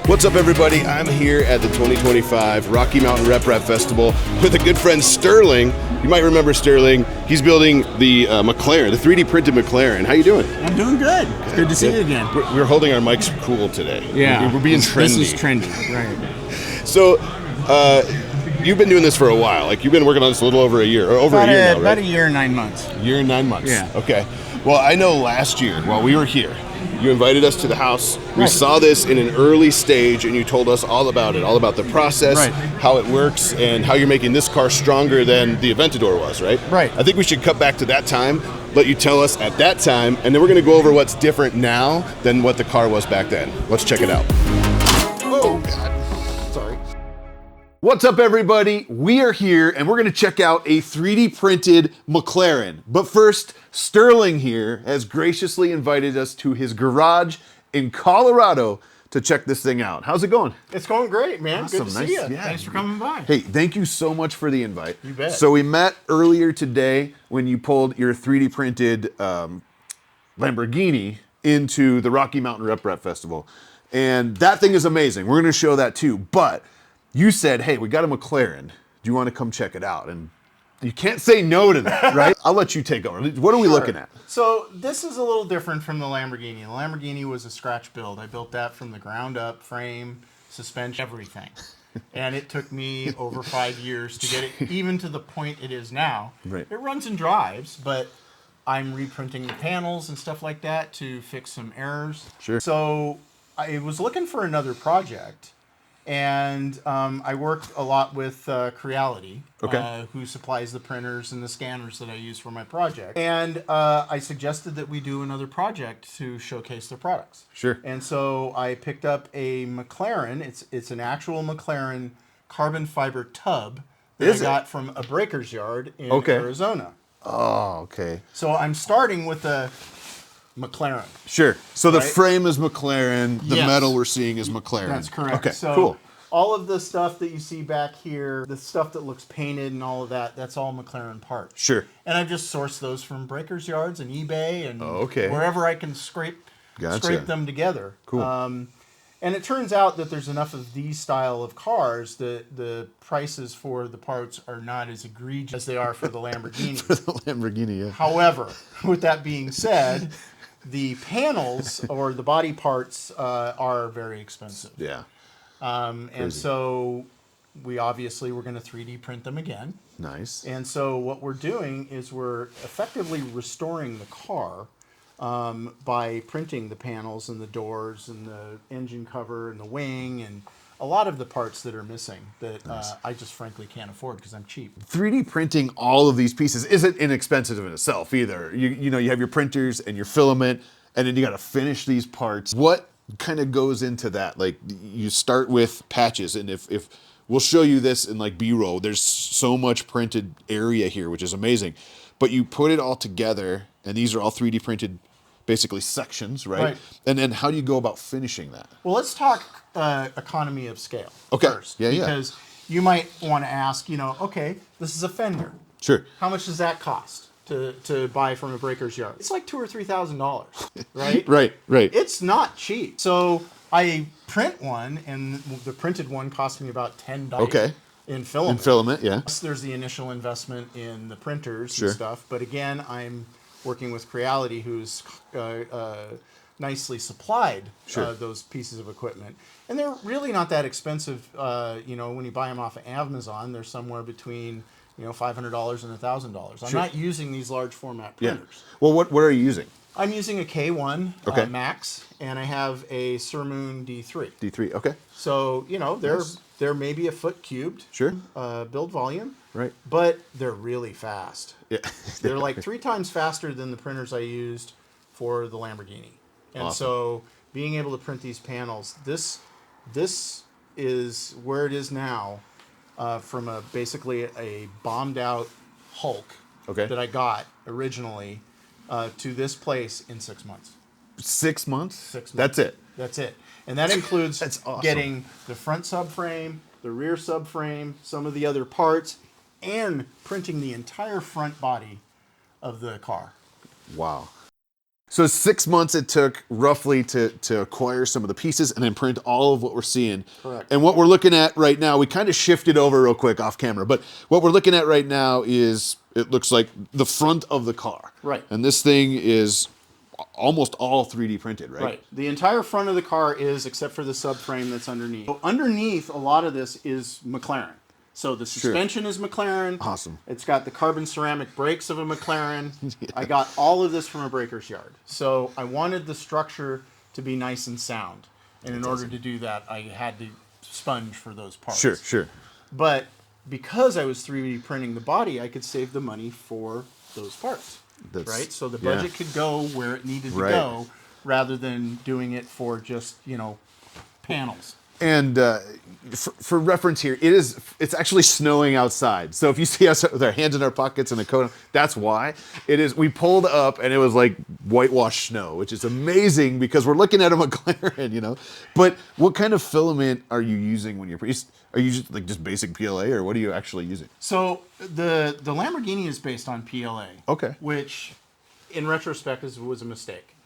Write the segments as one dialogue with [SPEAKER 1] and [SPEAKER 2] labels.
[SPEAKER 1] What's up, everybody? I'm here at the 2025 Rocky Mountain RepRap Festival with a good friend, Sterling. You might remember Sterling. He's building the McLaren, the 3D printed McLaren. How you doing?
[SPEAKER 2] I'm doing good. It's good to see you again.
[SPEAKER 1] We're holding our mics cool today.
[SPEAKER 2] Yeah.
[SPEAKER 1] We're being trendy.
[SPEAKER 2] This is trendy, right.
[SPEAKER 1] So, you've been doing this for a while. Like, you've been working on this a little over a year, or over a year now, right?
[SPEAKER 2] About a year and 9 months.
[SPEAKER 1] Year and 9 months.
[SPEAKER 2] Yeah.
[SPEAKER 1] Okay. Well, I know last year, while we were here, you invited us to the house. We saw this in an early stage, and you told us all about it, all about the process, how it works, and how you're making this car stronger than the Aventador was, right?
[SPEAKER 2] Right.
[SPEAKER 1] I think we should cut back to that time, let you tell us at that time, and then we're going to go over what's different now than what the car was back then. Let's check it out. Oh, God. Sorry. What's up, everybody? We are here, and we're going to check out a 3D printed McLaren. But first, Sterling here has graciously invited us to his garage in Colorado to check this thing out. How's it going?
[SPEAKER 3] It's going great, man.
[SPEAKER 1] Awesome.
[SPEAKER 3] Good to see you.
[SPEAKER 1] Yeah.
[SPEAKER 2] Thanks for coming by.
[SPEAKER 1] Hey, thank you so much for the invite.
[SPEAKER 3] You bet.
[SPEAKER 1] So we met earlier today when you pulled your 3D printed Lamborghini into the Rocky Mountain RepRap Festival. And that thing is amazing. We're going to show that too. But you said, hey, we got a McLaren. Do you want to come check it out? And you can't say no to that, right? I'll let you take over. What are we looking at?
[SPEAKER 3] So this is a little different from the Lamborghini. The Lamborghini was a scratch build. I built that from the ground up, frame, suspension, everything. And it took me over 5 years to get it even to the point it is now.
[SPEAKER 1] Right.
[SPEAKER 3] It runs and drives, but I'm reprinting the panels and stuff like that to fix some errors.
[SPEAKER 1] Sure.
[SPEAKER 3] So I was looking for another project. And I worked a lot with Creality, who supplies the printers and the scanners that I use for my project. And I suggested that we do another project to showcase their products.
[SPEAKER 1] Sure.
[SPEAKER 3] And so I picked up a McLaren. It's an actual McLaren carbon fiber tub that I got from a breaker's yard in Arizona.
[SPEAKER 1] Oh, okay.
[SPEAKER 3] So I'm starting with the McLaren.
[SPEAKER 1] Sure. So the frame is McLaren. The
[SPEAKER 3] Yes.
[SPEAKER 1] metal we're seeing is McLaren.
[SPEAKER 3] That's correct.
[SPEAKER 1] Okay,
[SPEAKER 3] So
[SPEAKER 1] cool.
[SPEAKER 3] all of the stuff that you see back here, the stuff that looks painted and all of that, that's all McLaren parts.
[SPEAKER 1] Sure.
[SPEAKER 3] And I've just sourced those from breakers yards and eBay and
[SPEAKER 1] okay.
[SPEAKER 3] wherever I can scrape them together.
[SPEAKER 1] Cool.
[SPEAKER 3] And it turns out that there's enough of these style of cars that the prices for the parts are not as egregious as they are for the Lamborghini.
[SPEAKER 1] For the Lamborghini, yeah.
[SPEAKER 3] However, with that being said, the panels or the body parts are very expensive.
[SPEAKER 1] Yeah.
[SPEAKER 3] And so we obviously we're going to 3D print them again.
[SPEAKER 1] Nice.
[SPEAKER 3] And so what we're doing is we're effectively restoring the car by printing the panels and the doors and the engine cover and the wing and a lot of the parts that are missing that I just frankly can't afford because I'm cheap.
[SPEAKER 1] 3D printing all of these pieces isn't inexpensive in itself either. You know, you have your printers and your filament, and then you got to finish these parts. What kind of goes into that? Like, you start with patches, and if we'll show you this in like B-roll, there's so much printed area here, which is amazing. But you put it all together, and these are all 3D printed, basically sections, right? And then how do you go about finishing that?
[SPEAKER 3] Well, let's talk economy of scale first.
[SPEAKER 1] Yeah.
[SPEAKER 3] Because you might want to ask, okay, this is a fender.
[SPEAKER 1] Sure.
[SPEAKER 3] How much does that cost to buy from a breaker's yard? It's like $2,000 or $3,000, right?
[SPEAKER 1] Right.
[SPEAKER 3] It's not cheap. So I print one, and the printed one cost me about $10.
[SPEAKER 1] Okay.
[SPEAKER 3] In filament.
[SPEAKER 1] In filament, yeah.
[SPEAKER 3] There's the initial investment in the printers
[SPEAKER 1] Sure.
[SPEAKER 3] and stuff, but again, I'm working with Creality, who's nicely supplied those pieces of equipment. And they're really not that expensive. When you buy them off of Amazon, they're somewhere between $500 and $1,000. I'm not using these large format printers.
[SPEAKER 1] Yeah. Well, what are you using?
[SPEAKER 3] I'm using a K1 Max, and I have a Surmoon D3.
[SPEAKER 1] D3, okay.
[SPEAKER 3] So, they're maybe a foot cubed.
[SPEAKER 1] Sure.
[SPEAKER 3] Build volume.
[SPEAKER 1] Right.
[SPEAKER 3] But they're really fast.
[SPEAKER 1] Yeah.
[SPEAKER 3] They're like 3 times faster than the printers I used for the Lamborghini. And so being able to print these panels, this is where it is now from basically a bombed out Hulk that I got originally to this place in 6 months.
[SPEAKER 1] 6 months?
[SPEAKER 3] 6 months.
[SPEAKER 1] That's it?
[SPEAKER 3] That's it. And that includes
[SPEAKER 1] awesome.
[SPEAKER 3] getting the front subframe, the rear subframe, some of the other parts, and printing the entire front body of the car.
[SPEAKER 1] Wow. So 6 months it took roughly to acquire some of the pieces and then print all of what we're seeing.
[SPEAKER 3] Correct.
[SPEAKER 1] And what we're looking at right now, we kind of shifted over real quick off camera, but what we're looking at right now is, it looks like the front of the car.
[SPEAKER 3] Right.
[SPEAKER 1] And this thing is almost all 3D printed, right?
[SPEAKER 3] Right. The entire front of the car is, except for the subframe that's underneath. So underneath, a lot of this is McLaren. So the suspension is McLaren.
[SPEAKER 1] Awesome.
[SPEAKER 3] It's got the carbon ceramic brakes of a McLaren. I got all of this from a breaker's yard. So I wanted the structure to be nice and sound. And in order to do that, I had to sponge for those parts.
[SPEAKER 1] Sure, sure.
[SPEAKER 3] But because I was 3D printing the body, I could save the money for those parts. Right? So the budget could go where it needed to go rather than doing it for just, panels.
[SPEAKER 1] And for reference here, it's actually snowing outside. So if you see us with our hands in our pockets and a coat on, that's why. It is. We pulled up and it was like whitewashed snow, which is amazing because we're looking at a McLaren, But what kind of filament are you using when are you just basic PLA, or what are you actually using?
[SPEAKER 3] So the Lamborghini is based on PLA.
[SPEAKER 1] Okay.
[SPEAKER 3] Which, in retrospect, was a mistake.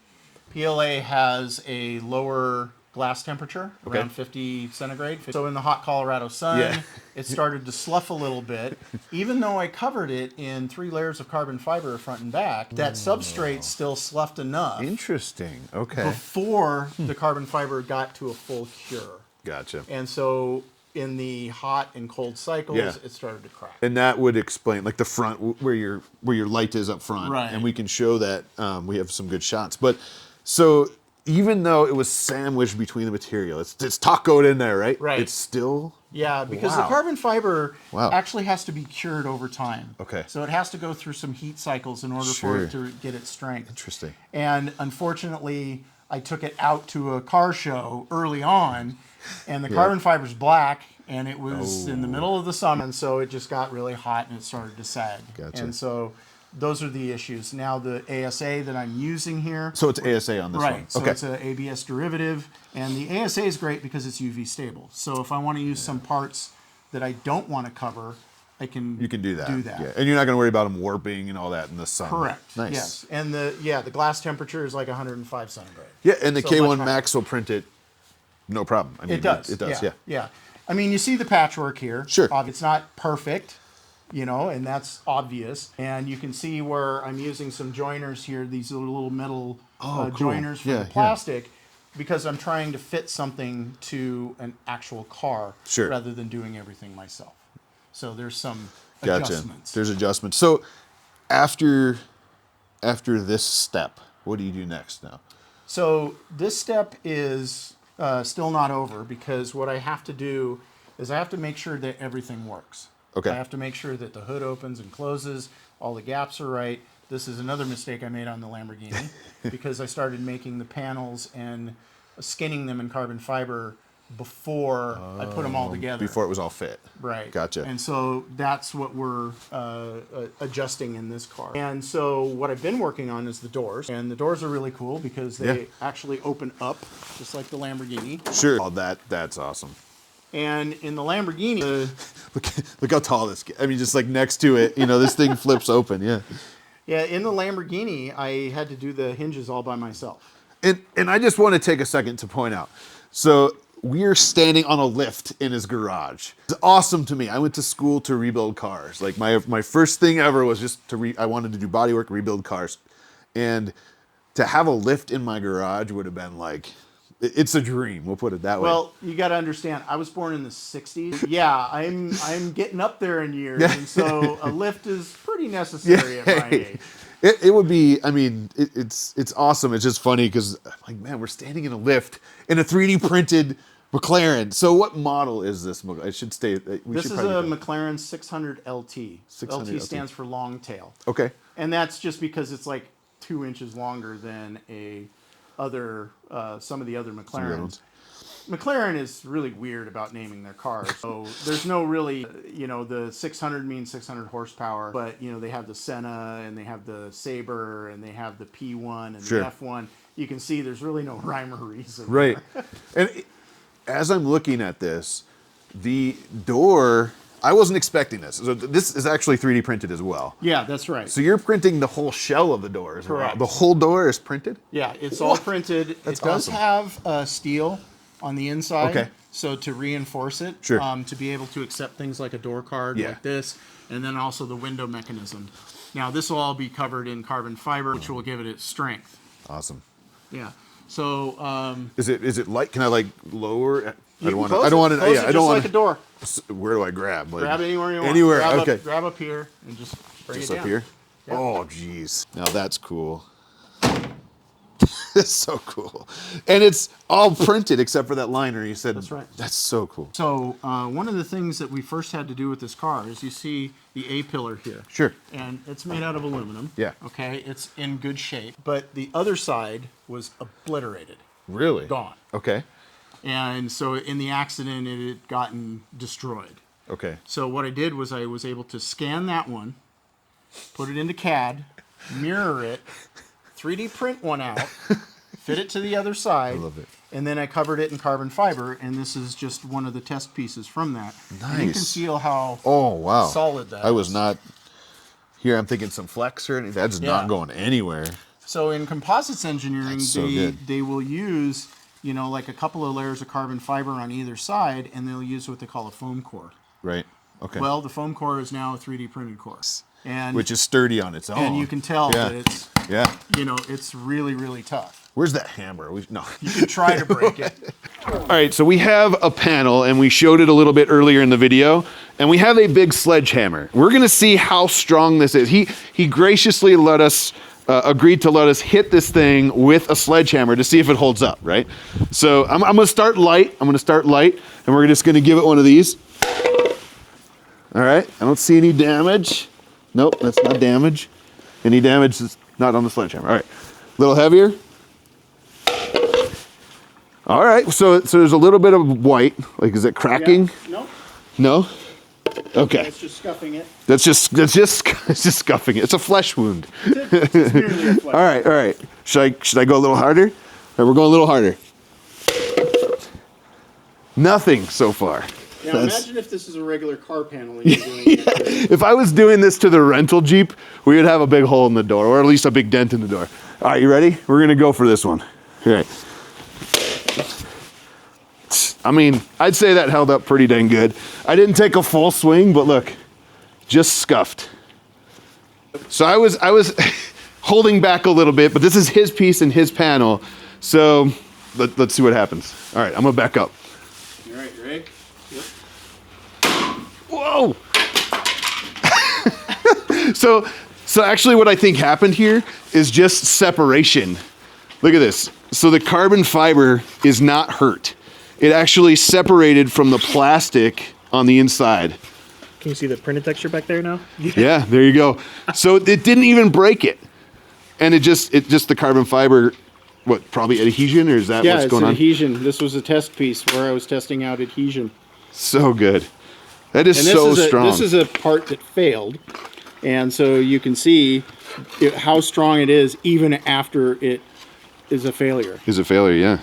[SPEAKER 3] PLA has a lower glass temperature, around 50 centigrade. So in the hot Colorado sun, it started to slough a little bit. Even though I covered it in 3 layers of carbon fiber front and back, that substrate still sloughed enough.
[SPEAKER 1] Interesting. Okay.
[SPEAKER 3] Before the carbon fiber got to a full cure.
[SPEAKER 1] Gotcha.
[SPEAKER 3] And so in the hot and cold cycles, it started to crack.
[SPEAKER 1] And that would explain, like the front, where your light is up front.
[SPEAKER 3] Right.
[SPEAKER 1] And we can show that. We have some good shots. But so even though it was sandwiched between the material, it's tacoed in there, right?
[SPEAKER 3] Right.
[SPEAKER 1] It's still...
[SPEAKER 3] Yeah, because the carbon fiber
[SPEAKER 1] Wow.
[SPEAKER 3] actually has to be cured over time.
[SPEAKER 1] Okay.
[SPEAKER 3] So it has to go through some heat cycles in order for it to get its strength.
[SPEAKER 1] Interesting.
[SPEAKER 3] And unfortunately, I took it out to a car show early on, and the carbon fiber's black, and it was in the middle of the summer, and so it just got really hot and it started to sag.
[SPEAKER 1] Gotcha.
[SPEAKER 3] And so those are the issues. Now the ASA that I'm using here.
[SPEAKER 1] So it's ASA on this one.
[SPEAKER 3] Right, so it's an ABS derivative, and the ASA is great because it's UV stable. So if I want to use some parts that I don't want to cover, you can do that.
[SPEAKER 1] Yeah. And you're not going to worry about them warping and all that in the sun.
[SPEAKER 3] Correct.
[SPEAKER 1] Nice.
[SPEAKER 3] Yes, and the glass temperature is like 105 centigrade.
[SPEAKER 1] Yeah, and the
[SPEAKER 3] So
[SPEAKER 1] K1
[SPEAKER 3] much higher.
[SPEAKER 1] Max will print it, no problem. I mean,
[SPEAKER 3] It does.
[SPEAKER 1] It does. Yeah.
[SPEAKER 3] Yeah. I mean, you see the patchwork here.
[SPEAKER 1] Sure.
[SPEAKER 3] It's not perfect, and that's obvious. And you can see where I'm using some joiners here, these little metal
[SPEAKER 1] cool.
[SPEAKER 3] joiners for
[SPEAKER 1] Yeah,
[SPEAKER 3] the plastic, because I'm trying to fit something to an actual car rather than doing everything myself. So there's some adjustments.
[SPEAKER 1] There's adjustments. So after this step, what do you do next now?
[SPEAKER 3] So this step is still not over, because what I have to do is I have to make sure that everything works.
[SPEAKER 1] Okay.
[SPEAKER 3] I have to make sure that the hood opens and closes, all the gaps are right. This is another mistake I made on the Lamborghini because I started making the panels and skinning them in carbon fiber before I put them all together.
[SPEAKER 1] Before it was all fit.
[SPEAKER 3] Right.
[SPEAKER 1] Gotcha.
[SPEAKER 3] And so that's what we're adjusting in this car. And so what I've been working on is the doors. And the doors are really cool because they actually open up just like the Lamborghini.
[SPEAKER 1] Sure. Oh, that's awesome.
[SPEAKER 3] And in the Lamborghini,
[SPEAKER 1] look how tall this gets. I mean, just like next to it, this thing flips open. Yeah.
[SPEAKER 3] Yeah, in the Lamborghini, I had to do the hinges all by myself.
[SPEAKER 1] And I just want to take a second to point out. So we're standing on a lift in his garage. It's awesome to me. I went to school to rebuild cars. Like my first thing ever was just I wanted to do bodywork, rebuild cars. And to have a lift in my garage would have been like, it's a dream. We'll put it that way.
[SPEAKER 3] Well, you got to understand, I was born in the 60s. Yeah, I'm getting up there in years. And so a lift is pretty necessary at my age.
[SPEAKER 1] It would be, I mean, it's awesome. It's just funny because I'm like, man, we're standing in a lift in a 3D printed McLaren. So what model is this? I should stay.
[SPEAKER 3] This is a McLaren 600 LT.
[SPEAKER 1] 600
[SPEAKER 3] LT stands for long tail.
[SPEAKER 1] Okay.
[SPEAKER 3] And that's just because it's like 2 inches longer than some of the other McLarens. McLaren is really weird about naming their cars. So there's no really, the 600 means 600 horsepower, but they have the Senna and they have the Sabre and they have the P1 and the F1. You can see there's really no rhyme or reason.
[SPEAKER 1] Right. And as I'm looking at this, the door I wasn't expecting this. So this is actually 3D printed as well.
[SPEAKER 3] Yeah, that's right.
[SPEAKER 1] So you're printing the whole shell of the door as well.
[SPEAKER 3] Correct.
[SPEAKER 1] The whole door is printed?
[SPEAKER 3] Yeah, it's all printed.
[SPEAKER 1] That's
[SPEAKER 3] it does
[SPEAKER 1] awesome.
[SPEAKER 3] have steel on the inside.
[SPEAKER 1] Okay.
[SPEAKER 3] So to reinforce it,
[SPEAKER 1] Sure.
[SPEAKER 3] to be able to accept things like a door card
[SPEAKER 1] Yeah.
[SPEAKER 3] like this, and then also the window mechanism. Now this will all be covered in carbon fiber, which will give it its strength.
[SPEAKER 1] Awesome.
[SPEAKER 3] Yeah. So
[SPEAKER 1] Is it light? Can I like lower?
[SPEAKER 3] you can
[SPEAKER 1] I
[SPEAKER 3] close
[SPEAKER 1] don't want to.
[SPEAKER 3] close
[SPEAKER 1] Yeah,
[SPEAKER 3] it
[SPEAKER 1] I don't
[SPEAKER 3] just
[SPEAKER 1] want
[SPEAKER 3] like a door.
[SPEAKER 1] Where do I grab? Like,
[SPEAKER 3] Grab it anywhere you want.
[SPEAKER 1] Anywhere.
[SPEAKER 3] Grab
[SPEAKER 1] Okay.
[SPEAKER 3] grab up here and just bring
[SPEAKER 1] Just
[SPEAKER 3] it
[SPEAKER 1] up
[SPEAKER 3] down.
[SPEAKER 1] here.
[SPEAKER 3] Yeah.
[SPEAKER 1] Oh, geez. Now that's cool. It's so cool, and it's all printed except for that liner. You said
[SPEAKER 3] That's right.
[SPEAKER 1] That's so cool.
[SPEAKER 3] So one of the things that we first had to do with this car is you see the A pillar here.
[SPEAKER 1] Sure.
[SPEAKER 3] And it's made out of aluminum.
[SPEAKER 1] Yeah.
[SPEAKER 3] Okay, it's in good shape. But the other side was obliterated,
[SPEAKER 1] Really?
[SPEAKER 3] gone.
[SPEAKER 1] Okay.
[SPEAKER 3] And so in the accident, it had gotten destroyed.
[SPEAKER 1] Okay.
[SPEAKER 3] So what I did was I was able to scan that one, put it into CAD, mirror it, 3D print one out, fit it to the other side.
[SPEAKER 1] I love it.
[SPEAKER 3] And then I covered it in carbon fiber, and this is just one of the test pieces from that. And you can
[SPEAKER 1] Nice.
[SPEAKER 3] feel how
[SPEAKER 1] Oh wow.
[SPEAKER 3] solid that
[SPEAKER 1] I was
[SPEAKER 3] is.
[SPEAKER 1] not. Here I'm thinking some flex or anything. That's
[SPEAKER 3] Yeah.
[SPEAKER 1] not going anywhere.
[SPEAKER 3] So in composites engineering,
[SPEAKER 1] That's so good.
[SPEAKER 3] they will use, like a couple of layers of carbon fiber on either side, and they'll use what they call a foam core.
[SPEAKER 1] Right. Okay.
[SPEAKER 3] Well, the foam core is now a 3D printed core, and
[SPEAKER 1] Which is sturdy on its own.
[SPEAKER 3] and you can tell
[SPEAKER 1] Yeah.
[SPEAKER 3] that it's
[SPEAKER 1] Yeah.
[SPEAKER 3] it's really really tough.
[SPEAKER 1] Where's that hammer? No.
[SPEAKER 3] You can try to break it.
[SPEAKER 1] All right, so we have a panel, and we showed it a little bit earlier in the video, and we have a big sledgehammer. We're going to see how strong this is. He graciously let us agreed to let us hit this thing with a sledgehammer to see if it holds up. Right. So I'm going to start light. And we're just going to give it one of these. All right. I don't see any damage. Nope, that's not damage. Any damage is not on the sledgehammer. All right. A little heavier. All right, so there's a little bit of white. Like, is it cracking?
[SPEAKER 3] No,
[SPEAKER 1] No? Okay.
[SPEAKER 3] it's just scuffing it.
[SPEAKER 1] That's just it's just scuffing it. It's a flesh wound.
[SPEAKER 3] It's merely a flex.
[SPEAKER 1] All right. Should I go a little harder? All right, we're going a little harder. Nothing so far.
[SPEAKER 3] Now
[SPEAKER 1] That's-
[SPEAKER 3] imagine if this is a regular car panel and you're doing it.
[SPEAKER 1] If I was doing this to the rental Jeep, we would have a big hole in the door, or at least a big dent in the door. All right, you ready? We're gonna go for this one. All right. I mean, I'd say that held up pretty dang good. I didn't take a full swing, but look, just scuffed. So I was holding back a little bit, but this is his piece and his panel. So let's see what happens. All right, I'm gonna back up.
[SPEAKER 3] All right, Greg. Yep.
[SPEAKER 1] Whoa! So actually what I think happened here is just separation. Look at this. So the carbon fiber is not hurt. It actually separated from the plastic on the inside.
[SPEAKER 4] Can you see the printed texture back there now?
[SPEAKER 1] Yeah, there you go. So it didn't even break it. And it just the carbon fiber, what, probably adhesion, or is that
[SPEAKER 3] Yeah,
[SPEAKER 1] what's
[SPEAKER 3] it's
[SPEAKER 1] going
[SPEAKER 3] an
[SPEAKER 1] on?
[SPEAKER 3] adhesion. This was a test piece where I was testing out adhesion.
[SPEAKER 1] So good. That is
[SPEAKER 3] And
[SPEAKER 1] so strong.
[SPEAKER 3] This is a part that failed, and so you can see how strong it is even after it is a failure.
[SPEAKER 1] Is a failure, yeah.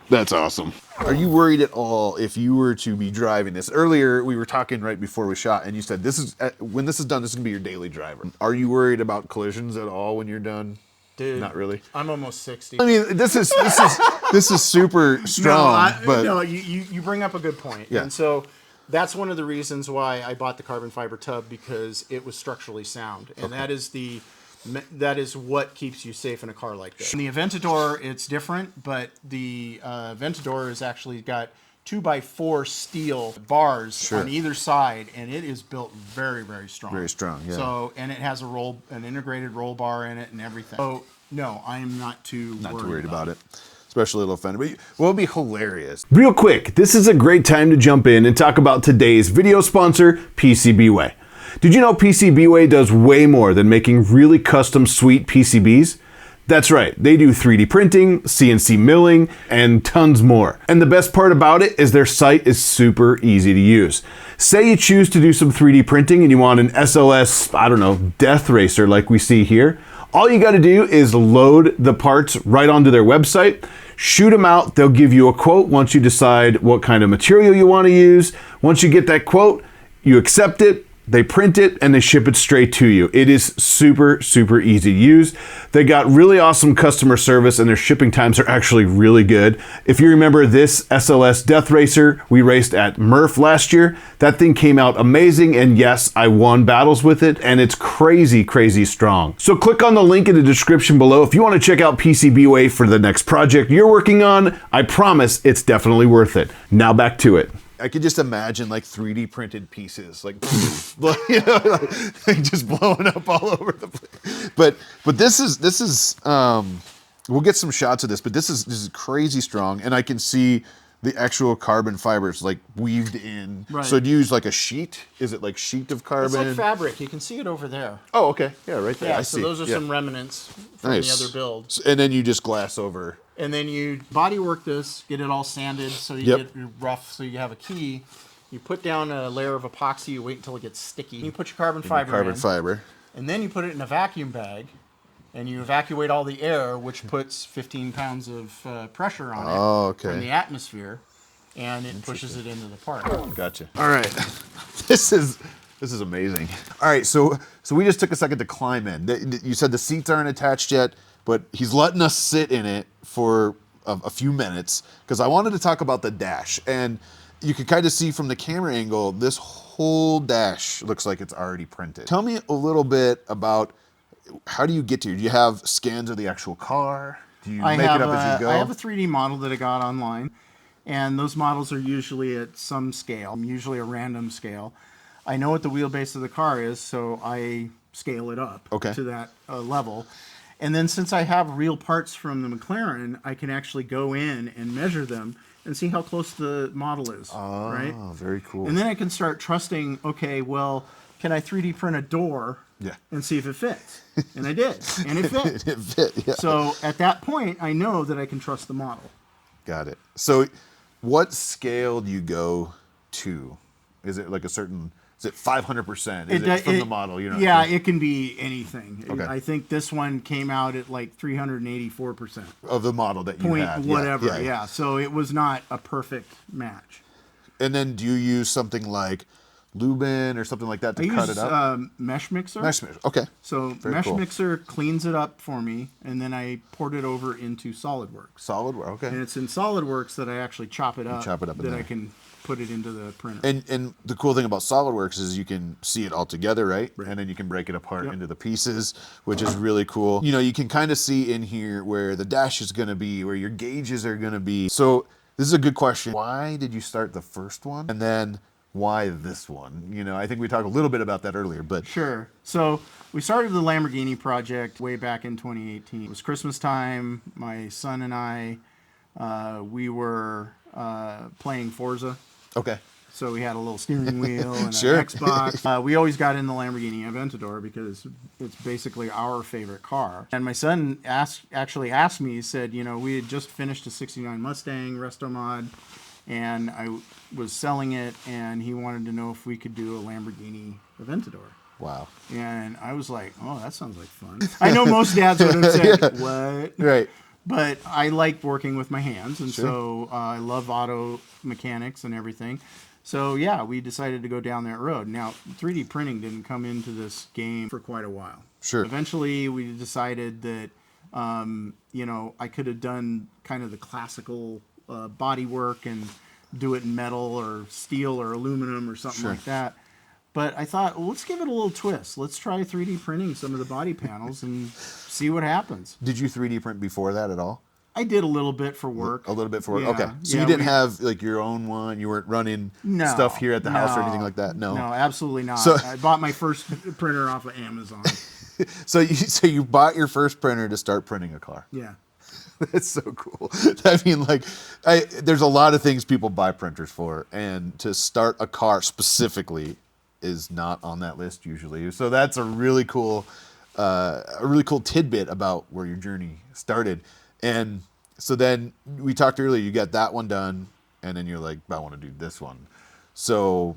[SPEAKER 1] That's awesome. Are you worried at all if you were to be driving this? Earlier, we were talking right before we shot, and you said this is when this is done, this is gonna be your daily driver. Are you worried about collisions at all when you're done?
[SPEAKER 3] Dude,
[SPEAKER 1] Not really.
[SPEAKER 3] I'm almost 60.
[SPEAKER 1] I mean, this is super strong, but
[SPEAKER 3] no, you bring up a good point.
[SPEAKER 1] Yeah.
[SPEAKER 3] And so that's one of the reasons why I bought the carbon fiber tub, because it was structurally sound, and that is what keeps you safe in a car like this. In the Aventador, it's different, but the Aventador has actually got 2x4 steel bars on either side, and it is built very, very strong.
[SPEAKER 1] Very strong, yeah.
[SPEAKER 3] So, and it has an integrated roll bar in it and everything. So, no, I am not too
[SPEAKER 1] worried about it. Especially a little fender. But what would be hilarious?
[SPEAKER 5] Real quick, this is a great time to jump in and talk about today's video sponsor, PCBWay. Did you know PCBWay does way more than making really custom sweet PCBs? That's right, they do 3D printing, CNC milling, and tons more. And the best part about it is their site is super easy to use. Say you choose to do some 3D printing and you want an SLS, Death Racer like we see here. All you gotta do is load the parts right onto their website, shoot them out, they'll give you a quote once you decide what kind of material you wanna use. Once you get that quote, You accept it, they print it, and they ship it straight to you. It is super, super easy to use. They got really awesome customer service, and their shipping times are actually really good. If you remember this SLS Death Racer we raced at Murph last year, that thing came out amazing, and yes, I won battles with it, and it's crazy, crazy strong. So click on the link in the description below if you want to check out PCBWay for the next project you're working on. I promise it's definitely worth it. Now back to it.
[SPEAKER 1] I could just imagine like 3D printed pieces, like, you know, like just blowing up all over the place. But this is we'll get some shots of this, but this is crazy strong, and I can see the actual carbon fibers like weaved in.
[SPEAKER 3] Right.
[SPEAKER 1] So do you use like a sheet? Is it like sheet of carbon?
[SPEAKER 3] It's like fabric. You can see it over there.
[SPEAKER 1] Oh, okay. Yeah, right there.
[SPEAKER 3] Yeah,
[SPEAKER 1] I
[SPEAKER 3] so
[SPEAKER 1] see.
[SPEAKER 3] those are
[SPEAKER 1] Yeah.
[SPEAKER 3] some remnants from
[SPEAKER 1] Nice.
[SPEAKER 3] the other build.
[SPEAKER 1] And then you just glass over.
[SPEAKER 3] And then you body work this, get it all sanded so you
[SPEAKER 1] Yep.
[SPEAKER 3] get it rough so you have a key. You put down a layer of epoxy, you wait until it gets sticky. You put your carbon fiber
[SPEAKER 1] Carbon
[SPEAKER 3] in,
[SPEAKER 1] fiber.
[SPEAKER 3] and then you put it in a vacuum bag, and you evacuate all the air, which puts 15 pounds of pressure on
[SPEAKER 1] Oh,
[SPEAKER 3] it
[SPEAKER 1] okay.
[SPEAKER 3] from the atmosphere, and it pushes it into the part.
[SPEAKER 1] Gotcha. All right. This is amazing. All right, so we just took a second to climb in. You said the seats aren't attached yet, but he's letting us sit in it for a few minutes because I wanted to talk about the dash. And you can kind of see from the camera angle, this whole dash looks like it's already printed. Tell me a little bit about how do you get to it? Do you have scans of the actual car? Do you make it up as you go?
[SPEAKER 3] I have a 3D model that I got online, and those models are usually at some scale, usually a random scale. I know what the wheelbase of the car is, so I scale it up to that level. And then since I have real parts from the McLaren, I can actually go in and measure them and see how close the model is, right?
[SPEAKER 1] Oh, very cool.
[SPEAKER 3] And then I can start trusting, okay, well, can I 3D print a door and see if it fits? And I did, and it fit.
[SPEAKER 1] It fit, yeah.
[SPEAKER 3] So at that point, I know that I can trust the model.
[SPEAKER 1] Got it. So what scale do you go to? Is it like a certain, is it 500%? Is it from the model? You know,
[SPEAKER 3] Yeah, it can be anything.
[SPEAKER 1] Okay.
[SPEAKER 3] I think this one came out at like 384%.
[SPEAKER 1] of the model that you
[SPEAKER 3] Point
[SPEAKER 1] had.
[SPEAKER 3] whatever, yeah. So it was not a perfect match.
[SPEAKER 1] And then do you use something like Lubin or something like that to
[SPEAKER 3] I
[SPEAKER 1] cut
[SPEAKER 3] use
[SPEAKER 1] it up?
[SPEAKER 3] Mesh Mixer.
[SPEAKER 1] Mesh mixer. Okay.
[SPEAKER 3] So
[SPEAKER 1] Very
[SPEAKER 3] Mesh
[SPEAKER 1] cool.
[SPEAKER 3] Mixer cleans it up for me, and then I poured it over into SolidWorks.
[SPEAKER 1] SolidWorks. Okay.
[SPEAKER 3] And it's in SolidWorks that I actually chop it up.
[SPEAKER 1] chop it up in
[SPEAKER 3] that
[SPEAKER 1] there.
[SPEAKER 3] I can put it into the printer.
[SPEAKER 1] And the cool thing about SolidWorks is you can see it all together, right? And then you can break it apart into the pieces, which is really cool. You know, you can kind of see in here where the dash is going to be, where your gauges are going to be. So this is a good question. Why did you start the first one? And then why this one? You know, I think we talked a little bit about that earlier, but
[SPEAKER 3] Sure. So we started the Lamborghini project way back in 2018. It was Christmas time. My son and I, we were playing Forza.
[SPEAKER 1] okay.
[SPEAKER 3] So we had a little steering wheel and
[SPEAKER 1] Sure.
[SPEAKER 3] an Xbox. We always got in the Lamborghini Aventador because it's basically our favorite car. And my son actually asked me, he said, you know, we had just finished a 69 Mustang Resto Mod, and I was selling it, and he wanted to know if we could do a Lamborghini Aventador.
[SPEAKER 1] Wow.
[SPEAKER 3] And I was like, oh, that sounds like fun. I know most dads would have said, what?
[SPEAKER 1] Right.
[SPEAKER 3] But I like working with my hands, and so I love auto mechanics and everything. So yeah, we decided to go down that road. Now, 3D printing didn't come into this game for quite a while.
[SPEAKER 1] Sure.
[SPEAKER 3] Eventually, we decided that, you know, I could have done kind of the classical body work and do it in metal or steel or aluminum or something like that. But I thought, well, let's give it a little twist. Let's try 3D printing some of the body panels and see what happens.
[SPEAKER 1] Did you 3D print before that at all?
[SPEAKER 3] I did a little bit for work.
[SPEAKER 1] A little bit for work?
[SPEAKER 3] Yeah,
[SPEAKER 1] Okay. So
[SPEAKER 3] yeah,
[SPEAKER 1] you didn't
[SPEAKER 3] we-
[SPEAKER 1] have like your own one? You weren't running
[SPEAKER 3] No,
[SPEAKER 1] stuff here at the house or
[SPEAKER 3] no,
[SPEAKER 1] anything like that? No.
[SPEAKER 3] No, absolutely not.
[SPEAKER 1] So-
[SPEAKER 3] I bought my first printer off of Amazon.
[SPEAKER 1] So you bought your first printer to start printing a car.
[SPEAKER 3] Yeah.
[SPEAKER 1] That's so cool. I mean, like, there's a lot of things people buy printers for, and to start a car specifically is not on that list usually. So that's a really cool tidbit about where your journey started. And so then we talked earlier. You got that one done, and then you're like, I want to do this one. So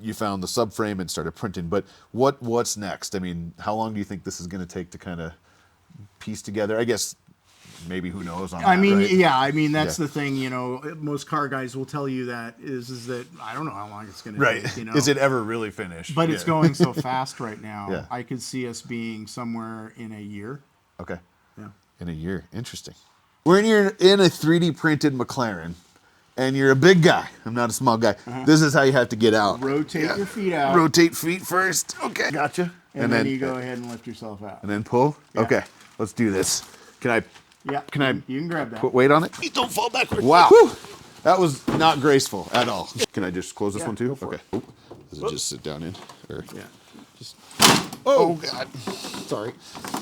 [SPEAKER 1] you found the subframe and started printing. But what's next? I mean, how long do you think this is going to take to kind of piece together? I guess maybe who knows on
[SPEAKER 3] I
[SPEAKER 1] that,
[SPEAKER 3] mean,
[SPEAKER 1] right?
[SPEAKER 3] yeah, I mean that's
[SPEAKER 1] Yeah.
[SPEAKER 3] the thing. You know, most car guys will tell you that is that I don't know how long it's going to
[SPEAKER 1] Right.
[SPEAKER 3] take. You know,
[SPEAKER 1] Is it ever really finished?
[SPEAKER 3] But it's
[SPEAKER 1] Yeah.
[SPEAKER 3] going so fast right now.
[SPEAKER 1] Yeah.
[SPEAKER 3] I could see us being somewhere in a year.
[SPEAKER 1] Okay.
[SPEAKER 3] Yeah.
[SPEAKER 1] In a year. Interesting. When you're in a 3D printed McLaren and you're a big guy, I'm not a small guy, this is how you have to get out.
[SPEAKER 3] Rotate your feet out,
[SPEAKER 1] Rotate feet first. Okay. Gotcha.
[SPEAKER 3] and then you go ahead and lift yourself out.
[SPEAKER 1] And then pull?
[SPEAKER 3] Yeah.
[SPEAKER 1] Okay. Let's do this. Can I
[SPEAKER 3] Yeah.
[SPEAKER 1] Can I
[SPEAKER 3] You can grab that.
[SPEAKER 1] put weight on it? Don't fall backwards. Wow. Whew. That was not graceful at all. Can I just close this
[SPEAKER 3] Yeah,
[SPEAKER 1] one too?
[SPEAKER 3] go for
[SPEAKER 1] Okay. Oop. Does it just sit down in? Or...
[SPEAKER 3] Yeah. Just
[SPEAKER 1] Oh God.
[SPEAKER 3] sorry.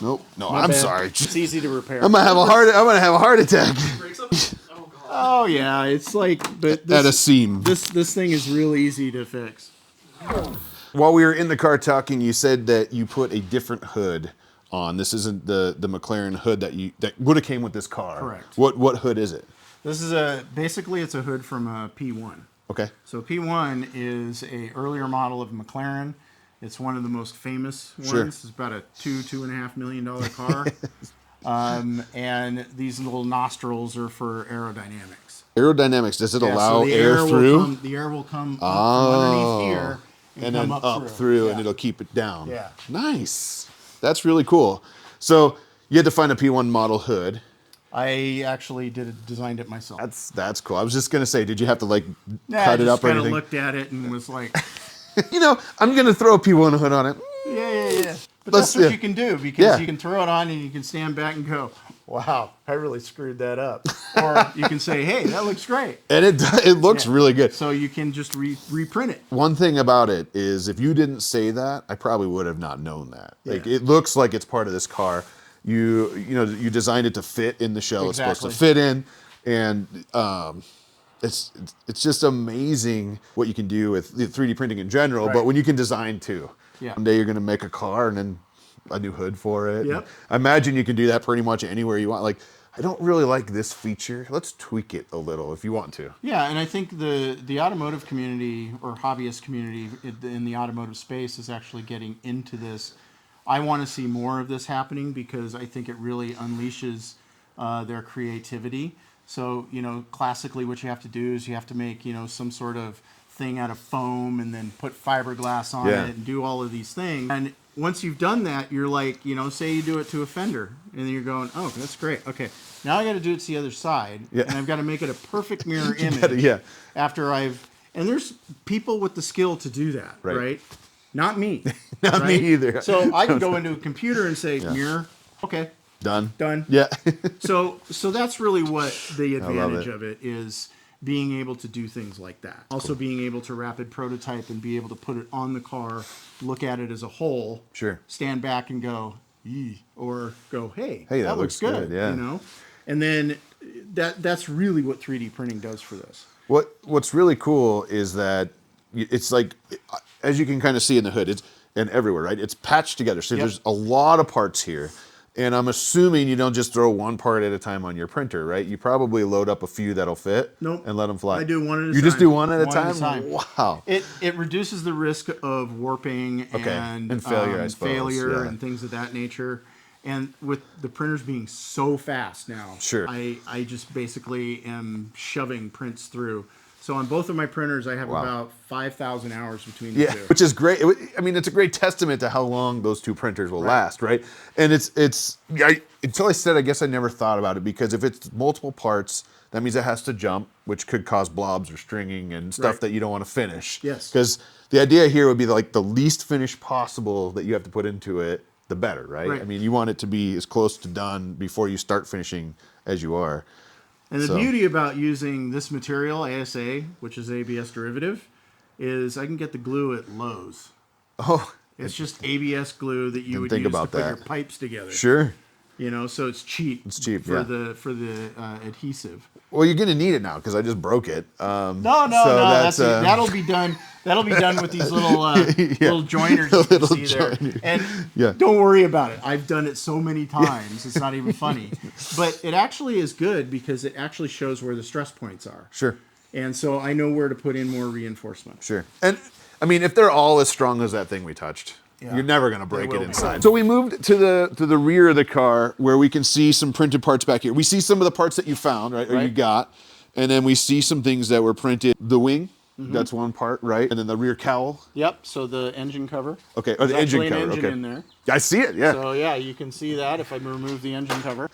[SPEAKER 1] Nope. No,
[SPEAKER 3] My
[SPEAKER 1] I'm
[SPEAKER 3] bad.
[SPEAKER 1] sorry.
[SPEAKER 3] It's easy to repair.
[SPEAKER 1] I'm gonna have a heart attack
[SPEAKER 3] Oh yeah, it's like but
[SPEAKER 1] at a
[SPEAKER 3] this
[SPEAKER 1] seam.
[SPEAKER 3] this thing is real easy to fix.
[SPEAKER 1] While we were in the car talking, you said that you put a different hood on. This isn't the McLaren hood that would have came with this car.
[SPEAKER 3] Correct.
[SPEAKER 1] What hood is it?
[SPEAKER 3] This is basically it's a hood from a P1.
[SPEAKER 1] Okay.
[SPEAKER 3] So P1 is a earlier model of McLaren. It's one of the most famous ones.
[SPEAKER 1] Sure.
[SPEAKER 3] It's about a $2.5 million car. And these little nostrils are for aerodynamics.
[SPEAKER 1] Aerodynamics. Does it
[SPEAKER 3] Yeah,
[SPEAKER 1] allow
[SPEAKER 3] so the
[SPEAKER 1] air
[SPEAKER 3] will
[SPEAKER 1] through?
[SPEAKER 3] come- the air will come up from underneath here
[SPEAKER 1] and
[SPEAKER 3] come
[SPEAKER 1] then up through, and
[SPEAKER 3] Yeah.
[SPEAKER 1] it'll keep it down.
[SPEAKER 3] Yeah.
[SPEAKER 1] Nice. That's really cool. So you had to find a P1 model hood.
[SPEAKER 3] I actually designed it myself.
[SPEAKER 1] That's cool. I was just gonna say, did you have to like
[SPEAKER 3] Yeah,
[SPEAKER 1] cut
[SPEAKER 3] I
[SPEAKER 1] it
[SPEAKER 3] just
[SPEAKER 1] up or
[SPEAKER 3] kind of
[SPEAKER 1] anything?
[SPEAKER 3] looked at it and was like,
[SPEAKER 1] You know, I'm gonna throw a P1 hood on it.
[SPEAKER 3] yeah. But
[SPEAKER 1] Let's-
[SPEAKER 3] that's what
[SPEAKER 1] yeah.
[SPEAKER 3] you can do because
[SPEAKER 1] Yeah.
[SPEAKER 3] you can throw it on and you can stand back and go, wow, I really screwed that up. Or you can say, hey, that looks great.
[SPEAKER 1] And it looks
[SPEAKER 3] Yeah.
[SPEAKER 1] really good.
[SPEAKER 3] So you can just reprint it.
[SPEAKER 1] One thing about it is if you didn't say that, I probably would have not known that. Like
[SPEAKER 3] Yeah.
[SPEAKER 1] it looks like it's part of this car. You know you designed it to fit in the shell it's supposed to
[SPEAKER 3] Exactly.
[SPEAKER 1] fit in, and it's just amazing what you can do with the 3D printing in general. But
[SPEAKER 3] Right.
[SPEAKER 1] when you can design too,
[SPEAKER 3] Yeah.
[SPEAKER 1] one day you're going to make a car and then a new hood for it.
[SPEAKER 3] Yep.
[SPEAKER 1] I imagine you can do that pretty much anywhere you want. Like I don't really like this feature. Let's tweak it a little if you want to.
[SPEAKER 3] Yeah, and I think the automotive community or hobbyist community in the automotive space is actually getting into this. I want to see more of this happening because I think it really unleashes their creativity. So, you know, classically what you have to do is you have to make, you know, some sort of thing out of foam and then put fiberglass on
[SPEAKER 1] Yeah.
[SPEAKER 3] it and do all of these things. And once you've done that, you're like, you know, say you do it to a fender and then you're going, oh, that's great. Okay, now I got to do it to the other side.
[SPEAKER 1] Yeah.
[SPEAKER 3] And I've got to make it a perfect mirror image
[SPEAKER 1] gotta- yeah.
[SPEAKER 3] after and there's people with the skill to do that,
[SPEAKER 1] Right.
[SPEAKER 3] right? Not me.
[SPEAKER 1] Not me
[SPEAKER 3] right?
[SPEAKER 1] either.
[SPEAKER 3] So I can go into a computer and say, mirror, okay,
[SPEAKER 1] Done.
[SPEAKER 3] done.
[SPEAKER 1] Yeah.
[SPEAKER 3] So that's really what the
[SPEAKER 1] love
[SPEAKER 3] advantage
[SPEAKER 1] it.
[SPEAKER 3] of it is, being able to do things like that. Also being able to rapid prototype and be able to put it on the car, look at it as a whole,
[SPEAKER 1] Sure.
[SPEAKER 3] stand back and go, "Eee," or go, hey,
[SPEAKER 1] Hey,
[SPEAKER 3] that looks good,
[SPEAKER 1] yeah.
[SPEAKER 3] you know? And then that's really what 3D printing does for this.
[SPEAKER 1] What's really cool is that it's like, as you can kind of see in the hood, it's and everywhere, right? It's patched together. So
[SPEAKER 3] Yep.
[SPEAKER 1] there's a lot of parts here. And I'm assuming you don't just throw one part at a time on your printer, right? You probably load up a few that'll fit
[SPEAKER 3] Nope.
[SPEAKER 1] and let them fly.
[SPEAKER 3] I do one at a time.
[SPEAKER 1] You just do one at a
[SPEAKER 3] One at a
[SPEAKER 1] time?
[SPEAKER 3] time.
[SPEAKER 1] Wow.
[SPEAKER 3] It reduces the risk of warping
[SPEAKER 1] Okay,
[SPEAKER 3] and
[SPEAKER 1] failure, I suppose,
[SPEAKER 3] failure
[SPEAKER 1] yeah.
[SPEAKER 3] and things of that nature. And with the printers being so fast now,
[SPEAKER 1] Sure.
[SPEAKER 3] I just basically am shoving prints through. So on both of my printers, I have
[SPEAKER 1] Wow.
[SPEAKER 3] about 5,000 hours between the
[SPEAKER 1] Yeah,
[SPEAKER 3] two.
[SPEAKER 1] which is great. I mean, it's a great testament to how long those two printers will last, right? And until I said, I guess I never thought about it because if it's multiple parts, that means it has to jump, which could cause blobs or stringing and stuff
[SPEAKER 3] Right.
[SPEAKER 1] that you don't want to finish.
[SPEAKER 3] Yes.
[SPEAKER 1] Because the idea here would be like the least finish possible that you have to put into it, the better, right?
[SPEAKER 3] Right.
[SPEAKER 1] I mean, you want it to be as close to done before you start finishing as you are.
[SPEAKER 3] And the
[SPEAKER 1] So-
[SPEAKER 3] beauty about using this material, ASA, which is ABS derivative, is I can get the glue at Lowe's.
[SPEAKER 1] Oh,
[SPEAKER 3] It's just ABS glue that you would
[SPEAKER 1] think
[SPEAKER 3] use
[SPEAKER 1] about
[SPEAKER 3] to put
[SPEAKER 1] that.
[SPEAKER 3] your pipes together.
[SPEAKER 1] sure.
[SPEAKER 3] You know, so it's cheap.
[SPEAKER 1] It's cheap,
[SPEAKER 3] for
[SPEAKER 1] yeah.
[SPEAKER 3] the adhesive.
[SPEAKER 1] Well, you're gonna need it now because I just broke it.
[SPEAKER 3] No,
[SPEAKER 1] So
[SPEAKER 3] that's
[SPEAKER 1] that's,
[SPEAKER 3] that'll be done. That'll be done with these little little joiners you can
[SPEAKER 1] Little
[SPEAKER 3] see there.
[SPEAKER 1] joiners.
[SPEAKER 3] And
[SPEAKER 1] Yeah.
[SPEAKER 3] don't worry about it. I've done it so many times. It's not even funny. But it actually is good because it actually shows where the stress points are.
[SPEAKER 1] Sure.
[SPEAKER 3] And so I know where to put in more reinforcement.
[SPEAKER 1] Sure. And I mean, if they're all as strong as that thing we touched,
[SPEAKER 3] Yeah.
[SPEAKER 1] You're never gonna break
[SPEAKER 3] They
[SPEAKER 1] it
[SPEAKER 3] will be.
[SPEAKER 1] inside. So we moved to the rear of the car where we can see some printed parts back here. We see some of the parts that you found, right? Or you
[SPEAKER 3] Right.
[SPEAKER 1] got, and then we see some things that were printed. The wing, that's one part, right? And then the rear cowl.
[SPEAKER 3] Yep. So the engine cover.
[SPEAKER 1] Okay. Oh, the
[SPEAKER 3] There's
[SPEAKER 1] engine
[SPEAKER 3] actually
[SPEAKER 1] cover.
[SPEAKER 3] an engine
[SPEAKER 1] Okay.
[SPEAKER 3] in there.
[SPEAKER 1] I see it. Yeah.
[SPEAKER 3] So yeah, you can see that if I remove the engine cover.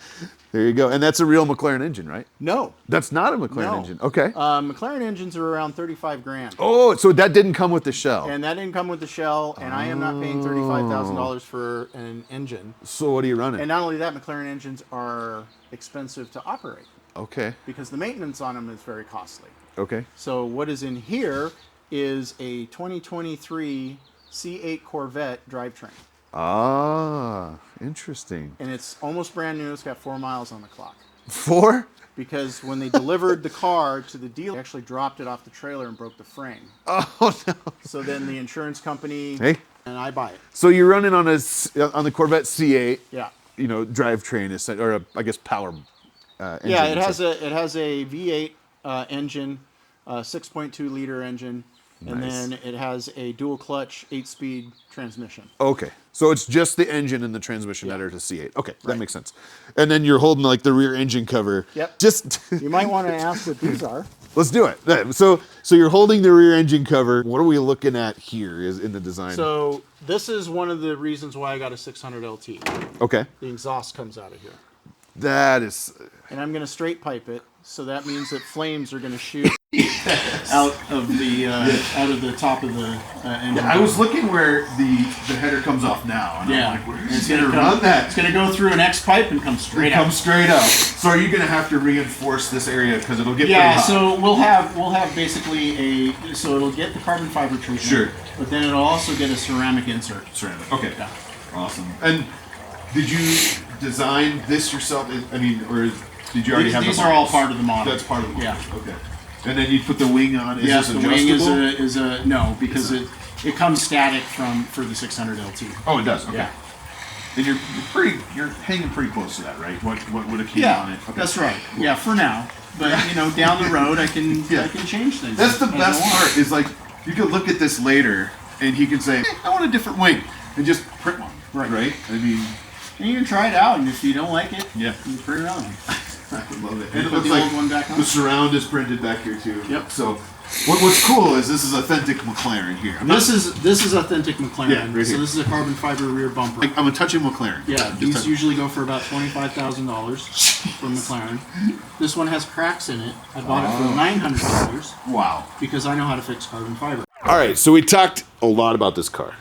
[SPEAKER 1] There you go. And that's a real McLaren engine, right?
[SPEAKER 3] No.
[SPEAKER 1] That's not a McLaren
[SPEAKER 3] No.
[SPEAKER 1] engine. Okay.
[SPEAKER 3] McLaren engines are around 35 grand.
[SPEAKER 1] Oh, so that didn't come with the shell.
[SPEAKER 3] And that didn't come with the shell, and I am not paying $35,000 for an engine.
[SPEAKER 1] So what are you running?
[SPEAKER 3] And not only that, McLaren engines are expensive to operate
[SPEAKER 1] Okay.
[SPEAKER 3] because the maintenance on them is very costly.
[SPEAKER 1] Okay.
[SPEAKER 3] So what is in here is a 2023 C8 Corvette drivetrain.
[SPEAKER 1] Ah, interesting.
[SPEAKER 3] And it's almost brand new. It's got 4 miles on the clock.
[SPEAKER 1] 4?
[SPEAKER 3] Because when they delivered the car to the dealer, they actually dropped it off the trailer and broke the frame.
[SPEAKER 1] Oh no.
[SPEAKER 3] So then the insurance company
[SPEAKER 1] Hey.
[SPEAKER 3] and I buy it.
[SPEAKER 1] So you're running on on the Corvette C8,
[SPEAKER 3] Yeah.
[SPEAKER 1] you know, drivetrain, or I guess power. Engine.
[SPEAKER 3] Yeah, it has a V8 engine, 6.2 liter engine, and
[SPEAKER 1] Nice.
[SPEAKER 3] then it has a dual clutch 8-speed transmission.
[SPEAKER 1] Okay, so it's just the engine and the transmission that are to C8. Okay, that makes sense. And then you're holding like the rear engine cover.
[SPEAKER 3] Yep.
[SPEAKER 1] Just
[SPEAKER 3] You might want to ask what these are.
[SPEAKER 1] let's do it. So you're holding the rear engine cover. What are we looking at here? Is in the design?
[SPEAKER 3] So this is one of the reasons why I got a 600 LT.
[SPEAKER 1] Okay,
[SPEAKER 3] The exhaust comes out of here.
[SPEAKER 1] that is.
[SPEAKER 3] And I'm going to straight pipe it, so that means that flames are going to shoot out of the top of the engine.
[SPEAKER 1] I was looking where the header comes off now, and
[SPEAKER 3] Yeah.
[SPEAKER 1] I'm like, where's
[SPEAKER 3] And it's
[SPEAKER 1] he
[SPEAKER 3] gonna
[SPEAKER 1] gonna
[SPEAKER 3] come-
[SPEAKER 1] run that?
[SPEAKER 3] It's going to go through an X pipe and come straight out.
[SPEAKER 1] Come straight out. So are you gonna have to reinforce this area because it'll get pretty
[SPEAKER 3] Yeah,
[SPEAKER 1] hot?
[SPEAKER 3] so we'll have basically so it'll get the carbon fiber treatment.
[SPEAKER 1] Sure.
[SPEAKER 3] But then it'll also get a ceramic insert.
[SPEAKER 1] Ceramic. Okay.
[SPEAKER 3] Yeah.
[SPEAKER 1] Awesome. And did you design this yourself? I mean, or did you already have
[SPEAKER 3] These
[SPEAKER 1] the
[SPEAKER 3] are all
[SPEAKER 1] models?
[SPEAKER 3] part of the model.
[SPEAKER 1] That's part of the model.
[SPEAKER 3] Yeah.
[SPEAKER 1] Okay. And then you put the wing on. Is
[SPEAKER 3] Yes,
[SPEAKER 1] this
[SPEAKER 3] the wing
[SPEAKER 1] adjustable?
[SPEAKER 3] is a no because it comes static for the 600 LT.
[SPEAKER 1] Oh, it does. Okay.
[SPEAKER 3] Yeah.
[SPEAKER 1] And you're hanging pretty close to that, right? What would have came on
[SPEAKER 3] Yeah,
[SPEAKER 1] it? Okay.
[SPEAKER 3] that's right. Yeah, for now. But down the road I can change things.
[SPEAKER 1] That's the
[SPEAKER 3] as I
[SPEAKER 1] best
[SPEAKER 3] want.
[SPEAKER 1] part. Is like you could look at this later, and he can say, "I want a different wing," and just print one.
[SPEAKER 3] Right.
[SPEAKER 1] Right. I mean,
[SPEAKER 3] And you can try it out, and if you don't like it,
[SPEAKER 1] Yeah.
[SPEAKER 3] you can print it on.
[SPEAKER 1] I love it.
[SPEAKER 3] And
[SPEAKER 1] And it
[SPEAKER 3] put
[SPEAKER 1] looks
[SPEAKER 3] the
[SPEAKER 1] like
[SPEAKER 3] old one back on.
[SPEAKER 1] the surround is printed back here too.
[SPEAKER 3] Yep.
[SPEAKER 1] So what's cool is this is authentic McLaren here.
[SPEAKER 3] This is authentic McLaren.
[SPEAKER 1] Yeah, right
[SPEAKER 3] so
[SPEAKER 1] here.
[SPEAKER 3] this is a carbon fiber rear bumper.
[SPEAKER 1] I'm a touching McLaren.
[SPEAKER 3] Yeah,
[SPEAKER 1] Just
[SPEAKER 3] these
[SPEAKER 1] touch-
[SPEAKER 3] usually go for about $25,000 from McLaren. This one has cracks in it. I bought it for $900
[SPEAKER 1] Wow.
[SPEAKER 3] because I know how to fix carbon fiber.
[SPEAKER 1] All right, so we talked a lot about this car.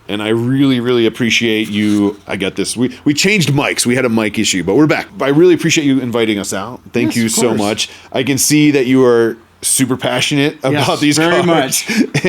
[SPEAKER 1] And I really, really appreciate you. I got this. We changed mics. We had a mic issue, but we're back. I really appreciate you inviting us out. Thank
[SPEAKER 3] Yes,
[SPEAKER 1] you
[SPEAKER 3] of
[SPEAKER 1] so
[SPEAKER 3] course.
[SPEAKER 1] much. I can see that you are super passionate about
[SPEAKER 3] Yes,
[SPEAKER 1] these
[SPEAKER 3] very
[SPEAKER 1] cars.
[SPEAKER 3] much.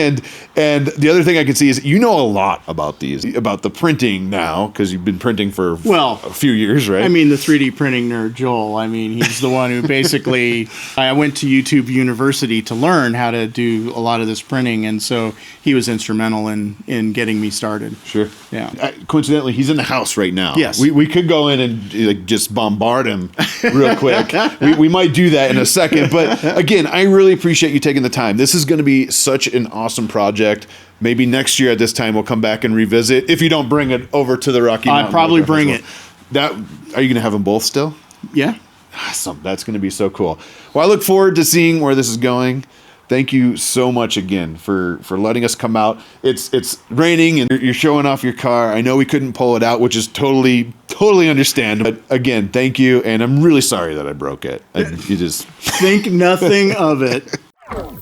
[SPEAKER 1] And the other thing I can see is you know a lot about these, about the printing now, because you've been printing for
[SPEAKER 3] Well,
[SPEAKER 1] a few years, right?
[SPEAKER 3] I mean, the 3D printing nerd, Joel, I mean, he's the one who basically, I went to YouTube University to learn how to do a lot of this printing. And so he was instrumental in getting me started.
[SPEAKER 1] Sure.
[SPEAKER 3] Yeah.
[SPEAKER 1] Coincidentally, he's in the house right now.
[SPEAKER 3] Yes.
[SPEAKER 1] We could go in and like, just bombard him real quick. we might do that in a second. But again, I really appreciate you taking the time. This is going to be such an awesome project. Maybe next year at this time we'll come back and revisit. If you don't bring it over to the Rocky Mountain.
[SPEAKER 3] I'd probably
[SPEAKER 1] Motocross
[SPEAKER 3] bring
[SPEAKER 1] Festival. Are you going to have them both still?
[SPEAKER 3] Yeah.
[SPEAKER 1] Awesome. That's going to be so cool. Well, I look forward to seeing where this is going. Thank you so much again for letting us come out. It's raining and you're showing off your car. I know we couldn't pull it out, which is totally understand. But again, thank you, and I'm really sorry that I broke it. You just
[SPEAKER 3] Think nothing of it.
[SPEAKER 1] all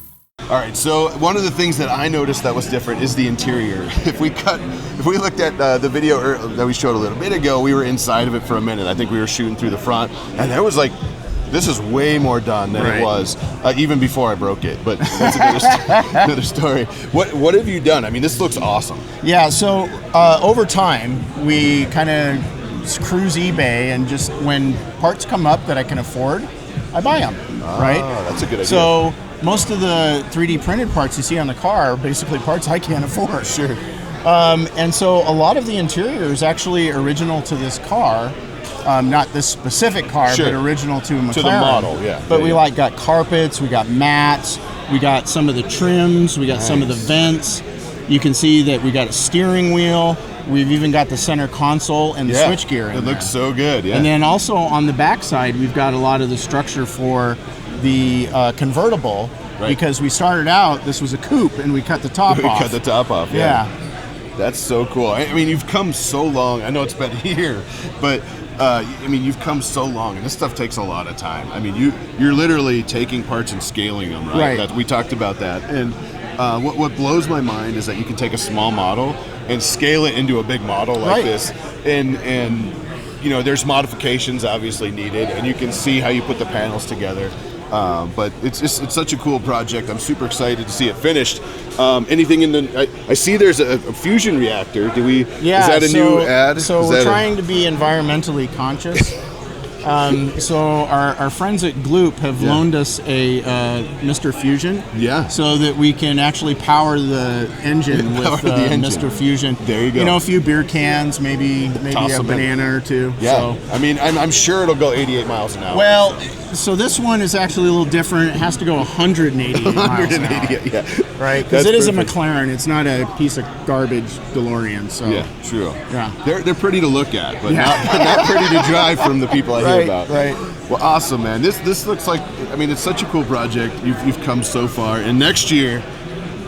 [SPEAKER 1] right. So one of the things that I noticed that was different is the interior. If we looked at the video that we showed a little bit ago, we were inside of it for a minute. I think we were shooting through the front, and there was like. This is way more done than it was even before I broke it. But that's another story. What have you done? I mean, this looks awesome.
[SPEAKER 3] Yeah, so over time, we kind of cruise eBay, and just when parts come up that I can afford, I buy them, right?
[SPEAKER 1] That's a good idea.
[SPEAKER 3] So most of the 3D printed parts you see on the car are basically parts I can't afford.
[SPEAKER 1] Sure.
[SPEAKER 3] And so a lot of the interior is actually original to this car. Not this specific car,
[SPEAKER 1] Sure.
[SPEAKER 3] but original to McLaren.
[SPEAKER 1] To the model, yeah.
[SPEAKER 3] But
[SPEAKER 1] Yeah,
[SPEAKER 3] we
[SPEAKER 1] yeah.
[SPEAKER 3] got carpets, we got mats, we got some of the trims, we got some of the vents. You can see that we got a steering wheel. We've even got the center console and the switchgear in
[SPEAKER 1] It
[SPEAKER 3] there.
[SPEAKER 1] looks so good. Yeah.
[SPEAKER 3] And then also on the back side, we've got a lot of the structure for the convertible.
[SPEAKER 1] Right.
[SPEAKER 3] Because we started out, this was a coupe, and we cut the top
[SPEAKER 1] we
[SPEAKER 3] off.
[SPEAKER 1] cut the top off.
[SPEAKER 3] Yeah.
[SPEAKER 1] That's so cool. I mean, you've come so long. I know it's been here, but I mean, you've come so long, and this stuff takes a lot of time. I mean, you're literally taking parts and scaling them, right?
[SPEAKER 3] Right.
[SPEAKER 1] We talked about that. And what blows my mind is that you can take a small model and scale it into a big model like
[SPEAKER 3] Right.
[SPEAKER 1] this, and you know, there's modifications obviously needed, and you can see how you put the panels together. But it's such a cool project. I'm super excited to see it finished. Anything in the? I see there's a fusion reactor. Do we?
[SPEAKER 3] Yeah,
[SPEAKER 1] Is that a new ad?
[SPEAKER 3] So
[SPEAKER 1] Is
[SPEAKER 3] we're
[SPEAKER 1] that
[SPEAKER 3] trying to be environmentally conscious. So our friends at Gloop have loaned us a Mr. Fusion.
[SPEAKER 1] Yeah.
[SPEAKER 3] So that we can actually power the engine
[SPEAKER 1] Power
[SPEAKER 3] with
[SPEAKER 1] the engine.
[SPEAKER 3] Mr. Fusion.
[SPEAKER 1] There you go.
[SPEAKER 3] You know, a few beer cans, maybe
[SPEAKER 1] Toss
[SPEAKER 3] a
[SPEAKER 1] them in.
[SPEAKER 3] banana or two.
[SPEAKER 1] Yeah.
[SPEAKER 3] So.
[SPEAKER 1] I mean, I'm sure it'll go 88 miles an hour.
[SPEAKER 3] Well, so this one is actually a little different. It has to go 188 miles an hour.
[SPEAKER 1] 188. Yeah.
[SPEAKER 3] Right, because
[SPEAKER 1] That's
[SPEAKER 3] it is a
[SPEAKER 1] perfect.
[SPEAKER 3] McLaren. It's not a piece of garbage DeLorean. So
[SPEAKER 1] Yeah. True.
[SPEAKER 3] Yeah.
[SPEAKER 1] They're pretty to look at, but
[SPEAKER 3] Yeah.
[SPEAKER 1] not pretty to drive from the people I hear
[SPEAKER 3] Right,
[SPEAKER 1] about.
[SPEAKER 3] right.
[SPEAKER 1] Well, awesome, man. This looks like. I mean, it's such a cool project. You've come so far, and next year.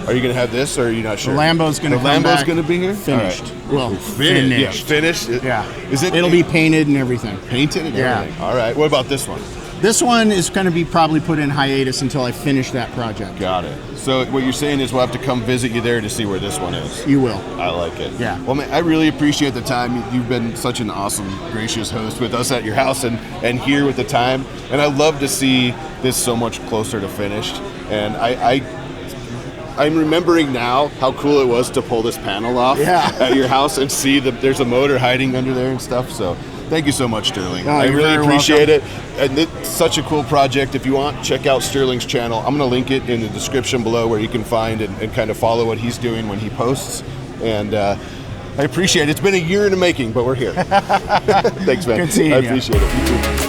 [SPEAKER 1] Are you going to have this, or are you not sure?
[SPEAKER 3] The Lambo's going to
[SPEAKER 1] The
[SPEAKER 3] come
[SPEAKER 1] Lambo's
[SPEAKER 3] back
[SPEAKER 1] going to be here?
[SPEAKER 3] finished.
[SPEAKER 1] All right.
[SPEAKER 3] Well,
[SPEAKER 1] Finished. Yeah,
[SPEAKER 3] finished.
[SPEAKER 1] finished.
[SPEAKER 3] Yeah.
[SPEAKER 1] Is it?
[SPEAKER 3] It'll be painted and everything.
[SPEAKER 1] painted and
[SPEAKER 3] Yeah.
[SPEAKER 1] everything. All right. What about this one?
[SPEAKER 3] This one is going to be probably put in hiatus until I finish that project.
[SPEAKER 1] Got it. So what you're saying is we'll have to come visit you there to see where this one is.
[SPEAKER 3] You will.
[SPEAKER 1] I like it.
[SPEAKER 3] Yeah.
[SPEAKER 1] Well, man, I really appreciate the time. You've been such an awesome, gracious host with us at your house and here with the time. And I love to see this so much closer to finished. And I'm remembering now how cool it was to pull this panel off at your house and see that there's a motor hiding under there and stuff. So thank you so much, Sterling.
[SPEAKER 3] Oh,
[SPEAKER 1] I
[SPEAKER 3] you're
[SPEAKER 1] really
[SPEAKER 3] very
[SPEAKER 1] appreciate
[SPEAKER 3] welcome.
[SPEAKER 1] it. And it's such a cool project. If you want, check out Sterling's channel. I'm going to link it in the description below where you can find and kind of follow what he's doing when he posts. And I appreciate it. It's been a year in the making, but we're here. Thanks, man.
[SPEAKER 3] Good seeing
[SPEAKER 1] I
[SPEAKER 3] you.
[SPEAKER 1] appreciate it. You too.